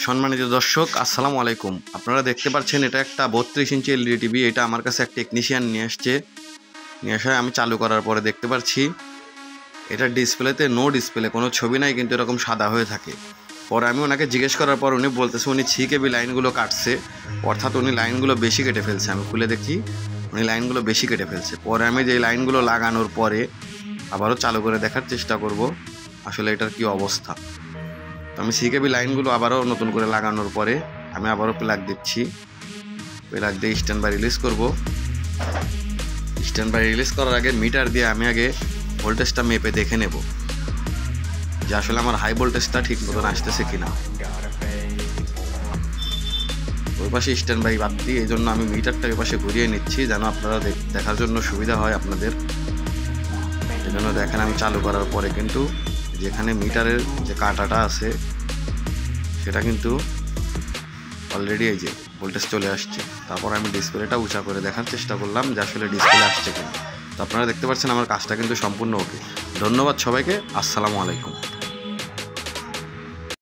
সম্মানিত দর্শক, আসসালামু আলাইকুম। আপনারা দেখতে পাচ্ছেন এটা একটা 32 ইঞ্চি এলইডি টিভি। এটা আমার কাছে এক টেকনিশিয়ান নিয়ে আসে আমি চালু করার পরে দেখতে পাচ্ছি এটা ডিসপ্লেতে নো ডিসপ্লে, কোনো ছবি নাই, কিন্তু এরকম সাদা হয়ে থাকে। পরে আমি ওনাকে জিজ্ঞেস করার পর উনি বলতেছে উনি 3 KB লাইনগুলো কাটছে, অর্থাৎ উনি লাইনগুলো বেশি কেটে ফেলছে। আমি খুলে দেখি উনি লাইনগুলো বেশি কেটে ফেলছে। পরে আমি যে লাইনগুলো লাগানোর পরে আবারও চালু করে দেখার চেষ্টা করব আসলে এটার কি অবস্থা। আমি 3 KB লাইনগুলো আবারও নতুন করে লাগানোর পরে আমি আবারও প্লাগ দিচ্ছি। প্লাগ দিয়ে স্ট্যান্ড বাই রিলিজ করব। স্ট্যান্ড বাই রিলিজ করার আগে মিটার দিয়ে আমি আগে ভোল্টেজটা মেপে দেখে নেব যে আসলে আমার হাই ভোল্টেজটা ঠিক মতন আসতেছে কিনা। ওই পাশে স্ট্যান্ড বাই বাদ দিই, এই জন্য আমি মিটারটা ওই পাশে ঘুরিয়ে নিচ্ছি যেন আপনারা দেখার জন্য সুবিধা হয় আপনাদের। এই জন্য দেখেন আমি চালু করার পরে কিন্তু যেখানে মিটারের যে কাঁটাটা আছে সেটা কিন্তু অলরেডি এই যে ভোল্টেজ চলে আসছে। তারপর আমি ডিসপ্লেটা উঁচা করে দেখার চেষ্টা করলাম যে আসলে ডিসপ্লে আসছে কিনা। তো আপনারা দেখতে পাচ্ছেন আমার কাজটা কিন্তু সম্পূর্ণ ওকে। ধন্যবাদ সবাইকে। আসসালামু আলাইকুম।